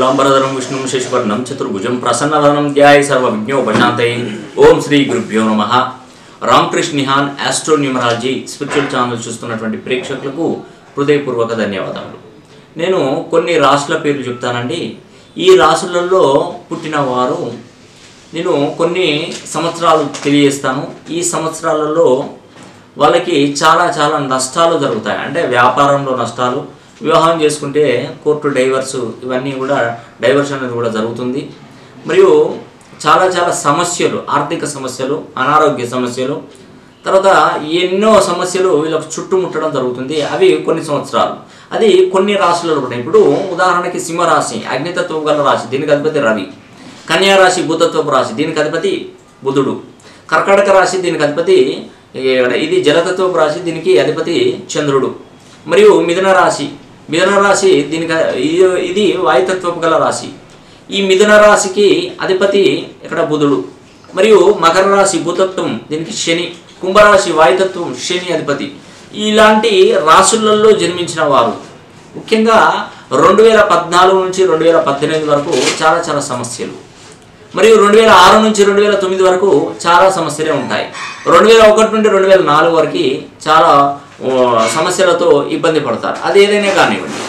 शुक्लांबरधरं विष्णुं शशिवर्णं चतुर्भुजं प्रसन्नवदनं ध्याये सर्वविघ्नोपशान्तये। ओम श्री गुरुभ्यो नमः। रामकृष्ण निहान एस्ट्रो न्यूमरालजी स्पिरिचुअल ఛానల్ చూస్తున్నటువంటి ప్రేక్షకులకు హృదయపూర్వక ధన్యవాదాలు। నేను కొన్ని రాశుల పేర్లు చెప్తానండి। ఈ రాశులలో పుట్టిన వారు నేను కొన్ని సంవత్సరాలు తెలియజేస్తాను। ఈ సంవత్సరాలలో వాళ్ళకి చాలా చాలా నష్టాలు జరుగుతాయి। అంటే వ్యాపారంలో నష్టాలు, వివాహం చేసుకుంటే కోర్టు డైవర్స్, ఇవన్నీ కూడా డైవర్షన్ అనేది కూడా జరుగుతుంది। మరియు చాలా చాలా సమస్యలు, ఆర్థిక సమస్యలు, అనారోగ్య సమస్యలు, తర్వాత ఎన్నో సమస్యలు వీళ్ళకు చుట్టుముట్టడం జరుగుతుంది। అవి కొన్ని సంవత్సరాలు, అది కొన్ని రాశులలో ఉంటాయి। ఇప్పుడు ఉదాహరణకి సింహరాశి అగ్నితత్వం గల రాశి, దీనికి అధిపతి రవి। కన్యా రాశి భూతత్వపు రాశి, దీనికి అధిపతి బుధుడు। కర్కాటక రాశి దీనికి అధిపతి ఇది జలతత్వపు రాశి, దీనికి అధిపతి చంద్రుడు। మరియు మిథున రాశి దీనికి ఇది వాయుతత్వపు గల రాశి। ఈ మిథున రాశికి అధిపతి ఇక్కడ బుధుడు। మరియు మకర రాశి భూతత్వం, దీనికి శని। కుంభరాశి వాయుతత్వం, శని అధిపతి। ఇలాంటి రాశులలో జన్మించిన వారు ముఖ్యంగా 2014 నుంచి 2018 వరకు చాలా చాలా సమస్యలు, మరియు 2006 నుంచి 2009 వరకు చాలా సమస్యలే ఉంటాయి। 2001 నుండి 2004 వరకు చాలా సమస్యలతో ఇబ్బంది పడతారు। అది ఏదైనా కానివ్వండి,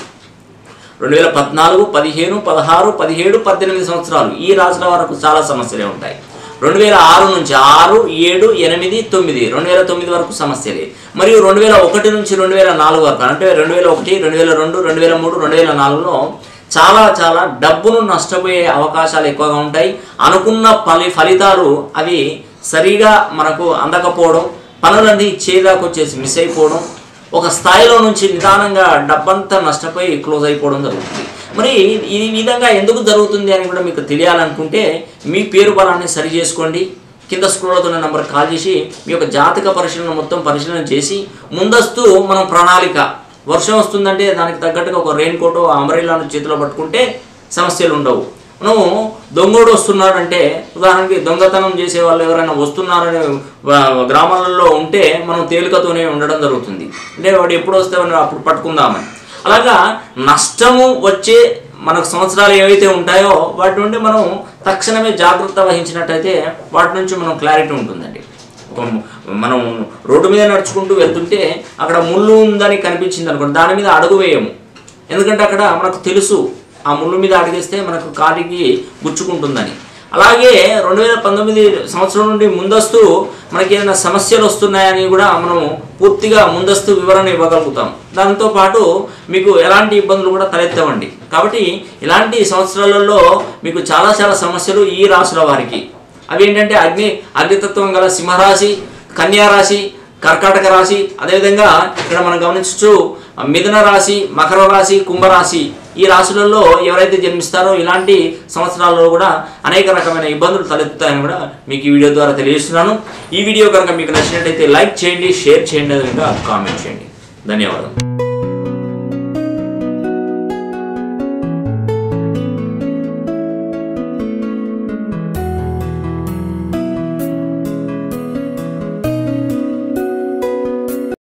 2014, 15, 16, 17, 18 సంవత్సరాలు ఈ రాశుల వరకు చాలా సమస్యలే ఉంటాయి। 2006 నుంచి 6, 7, 8, 9, 2009 వరకు సమస్యలే। మరియు 2001 నుంచి 2004 వరకు, అంటే 2001, 2002, 2003, 2004లో చాలా చాలా డబ్బును నష్టపోయే అవకాశాలు ఎక్కువగా ఉంటాయి। అనుకున్న ఫలితాలు అవి సరిగా మనకు అందకపోవడం, పనులన్నీ చేదాకొచ్చేసి మిస్ అయిపోవడం, ఒక స్థాయిలో నుంచి నిదానంగా డబ్బంతా నష్టపోయి క్లోజ్ అయిపోవడం జరుగుతుంది। మరి ఈ విధంగా ఎందుకు జరుగుతుంది అని కూడా మీకు తెలియాలనుకుంటే మీ పేరు బలాన్ని సరి చేసుకోండి। కింద స్క్రోల్ అవుతున్న నెంబర్ కాల్ చేసి మీ యొక్క జాతక పరిశీలన మొత్తం పరిశీలన చేసి ముందస్తు మనం ప్రణాళిక, వర్షం వస్తుందంటే దానికి తగ్గట్టుగా ఒక రెయిన్ కోట్, అంబ్రెల్లాను చేతిలో పట్టుకుంటే సమస్యలు ఉండవు। మనం దొంగోడు వస్తున్నాడంటే, ఉదాహరణకి దొంగతనం చేసే వాళ్ళు ఎవరైనా వస్తున్నారనే గ్రామాలలో ఉంటే మనం తేలికతోనే ఉండడం జరుగుతుంది। అంటే వాడు ఎప్పుడు వస్తే అప్పుడు పట్టుకుందామని। అలాగా నష్టము వచ్చే మనకు సంవత్సరాలు ఏవైతే ఉంటాయో వాటి నుండి మనం తక్షణమే జాగ్రత్త వహించినట్టయితే వాటి నుంచి మనం క్లారిటీ ఉంటుందండి। మనం రోడ్డు మీద నడుచుకుంటూ వెళ్తుంటే అక్కడ ముళ్ళు ఉందని కనిపించింది అనుకోండి, దాని మీద అడుగు వేయము, ఎందుకంటే అక్కడ మనకు తెలుసు ఆ ముళ్ళు మీద అడిగేస్తే మనకు కాలికి గుచ్చుకుంటుందని। అలాగే 2019 సంవత్సరం నుండి ముందస్తు మనకి ఏదైనా సమస్యలు వస్తున్నాయని కూడా మనం పూర్తిగా ముందస్తు వివరణ ఇవ్వగలుగుతాం। దాంతోపాటు మీకు ఎలాంటి ఇబ్బందులు కూడా తలెత్తవండి। కాబట్టి ఇలాంటి సంవత్సరాలలో మీకు చాలా చాలా సమస్యలు ఈ రాశుల వారికి, అవి ఏంటంటే అగ్నితత్వం గల సింహరాశి, కన్యా రాశి, కర్కాటక రాశి, అదేవిధంగా ఇక్కడ మనం గమనించవచ్చు మిథున రాశి, మకర రాశి, కుంభరాశి, ఈ రాశులలో ఎవరైతే జన్మిస్తారో ఇలాంటి సంవత్సరాలలో కూడా అనేక రకమైన ఇబ్బందులు తలెత్తుతాయని కూడా మీకు ఈ వీడియో ద్వారా తెలియజేస్తున్నాను। ఈ వీడియో కనుక మీకు నచ్చినట్లయితే లైక్ చేయండి, షేర్ చేయండి, అదేవిధంగా కామెంట్ చేయండి। ధన్యవాదాలు।